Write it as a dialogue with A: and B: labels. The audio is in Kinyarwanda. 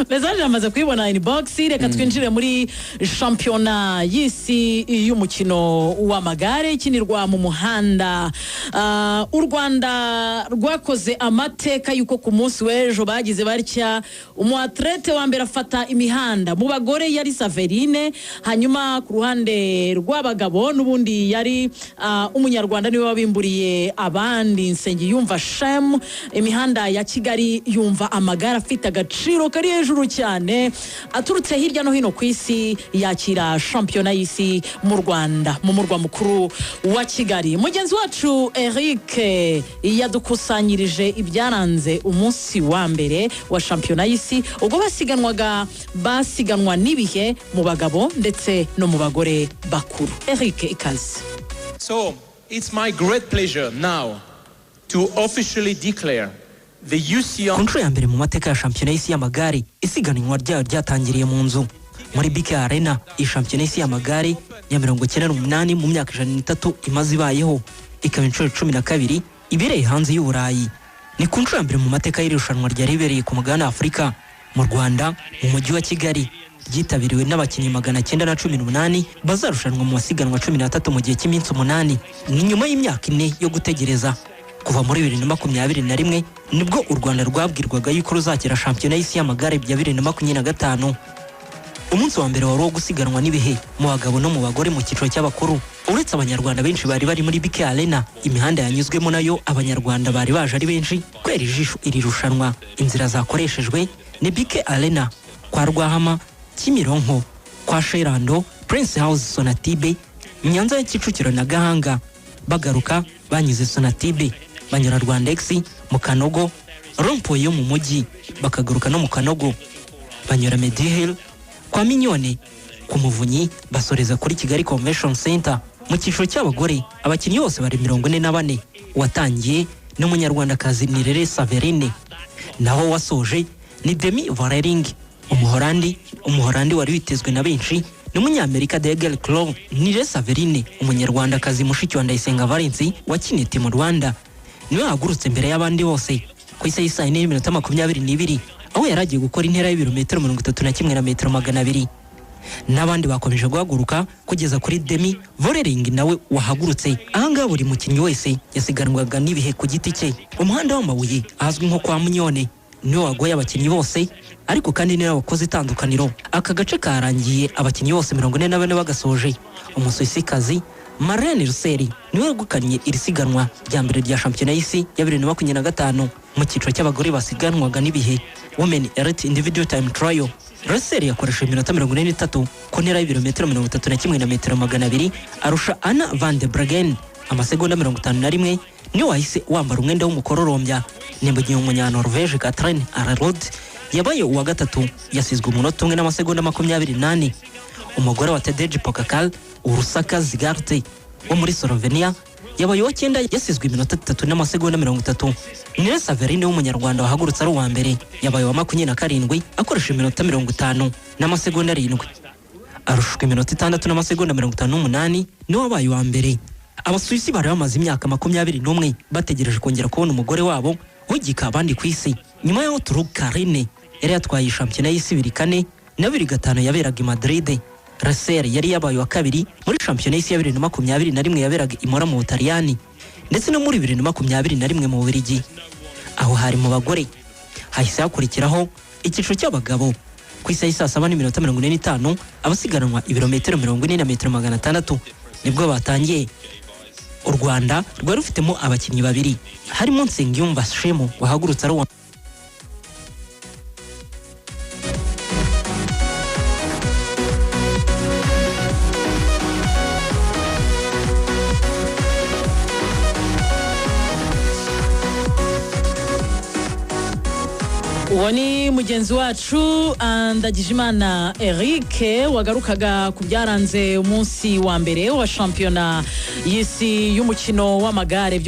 A: message amaze kuyibona inbox reka twinjire muri shampiyona y'isi y'umukino w'amagare ikinirwa mu muhanda. U Rwanda rwakoze amateka yuko ku munsi w'ejo bagize batya umuatlete wa mbere afata imihanda mu bagore yari Saverine, hanyuma ku ruhande rw'abagabo n'ubundi yari umunyarwanda niwe wabimburiye abandi Nsengiyumva Shem. Imihanda ya Kigali yumva amagare afite agaciro kari hejuru cyane aturutse hirya no hino ku isi yakira shampiyona y'isi mu Rwanda mu murwa mukuru wa Kigali. Mugenzi wacu Eric yadukusanyirije ibyaranze umunsi wa mbere wa shampiyona y'isi ubwo basiganwa n'ibihe mu bagabo ndetse no mu bagore bakuru. Eric, ikaze.
B: So, it's my great pleasure now to officially declare the UCI.
C: Ku nshuro ya mbere mu mateka ya shampiyona y'isi y'amagare isiganwa ryayo ryatangiriye mu nzu muri BK Arena. Iyi shampiyona y'isi y'amagare ya 98 mu myaka 13 imaze ibayeho, ikaba inshuro 12 ibereye hanze y'u Burayi. Ni ku nshuro ya mbere mu mateka y'irushanwa ryaribereye ku mugabane Afurika mu Rwanda mu mujyi wa Kigali, ryitabiriwe n'abakinnyi 918 bazarushanwa mu masiganwa 13 mu gihe cy'iminsi 8. Ni nyuma y'imyaka 4 yo gutegereza. Kuva muri 2021 nibwo u Rwanda rwabwirwaga yuko ruzakira shampiyona y'isi y'amagare ya 2025. Umunsi wa mbere wari wo gusiganwa n'ibihe mu bagabo no mu bagore mu cyiciro cy'abakuru. Uretse abanyarwanda benshi bari muri BK Arena, imihanda yanyuzwemo nayo abanyarwanda bari baje ari benshi kwera ijisho iri rushanwa. Inzira zakoreshejwe ni BK Arena, kwa Rwahama, Kimironko, kwa Sherando, Prince House, Sonatibe, Nyanza ya Kicukiro na Gahanga. Bagaruka banyuze Sonatibe banyura Rwandex mu Kanogo, Rompo yo mu mujyi bakagaruka no mu Kanogo, banyura Medihel kwa Minyone, ku Muvunyi basoreza kuri Kigali Convention Center. Mu cyiciro cy'abagore abakinnyi bose bari 44. Watangiye n'umunyarwandakazi Nirere Saverine, naho wasoje ni Demi Valering umuhorandi wari witezwe na benshi n'umunyamerika Degel Clow. Nirere Saverine umunyarwandakazi mushiki wa Ndayisenga Valence wakinite mu Rwanda niwe hagurutse mbere y'abandi bose ku isa y'isa 4:22 aho yaragiye gukora intera y'ibirometero 31 na metero 200. N'abandi bakomeje guhaguruka kugeza kuri Demi Valering nawe wahagurutse. Ahanga buri mukinnyi wese yasiganwaga n'ibihe ku giti cye. Umuhanda w'amabuye azwi nko kwa Munyone niwe wagoye abakinnyi bose, ariko kandi niwe wakoze itandukaniro. Aka gace karangiye abakinnyi bose 44 bagasoje. Umusuisikazi Marlene Russell niwe wegukanye iri siganwa rya mbere rya shampiyona y'isi ya 2025 mu cyiciro cy'abagore basiganwaga n'ibihe Women Elite Individual Time Trial. Russell yakoresheje iminota 43 ku ntera y'ibirometero 31 na metero 200 arusha Anna van der Breggen amasegonda 51. Niwe wahise wambara umwenda w'umukororombya. Ni mu gihe umunyanorvege Katrin Arrod yabaye uwa gatatu yasizwe umunota 1 n'amasegonda 28. Umugore wa Tadej Pogačar Urusaka Zigarte wo muri Slovenia yabaye wa 9 yasizwe iminota 3 n'amasegonda 30. Nirere Saverine w'umunyarwanda wahagurutse ari uwa mbere yabaye wa 27 akoresha iminota 50 n'amasegonda 7. Arushwe iminota 6 n'amasegonda 58 niwe wabaye wa mbere. Abasuwisi bari bamaze imyaka 21 bategereje kongera kubona umugore wabo wigika abandi ku isi nyuma y'aho Turu Karine yari yatwaye shampiyona y'isi 4 na 5 yaberaga i Madrid. Russell yari yabaye wa kabiri muri shampiyona y'isi ya 2021 yaberaga i Mora mu Butaliyani, ndetse no muri 2021 mu Bubiligi. Aho hari mu bagore hahise hakurikiraho icyiciro cy'abagabo ku isa y'isa 7:45 abasiganwa ibirometero 40 na metero 600 nibwo batangiye. U Rwanda rwari rufitemo abakinnyi babiri harimo Nsengiyumva Shemu wahagurutse ari
A: uwo ni mugenzi wacu Ndagijimana Eric wagarukaga ku byaranze umunsi wa mbere wa shampiyona y'isi y'umukino w'amagare.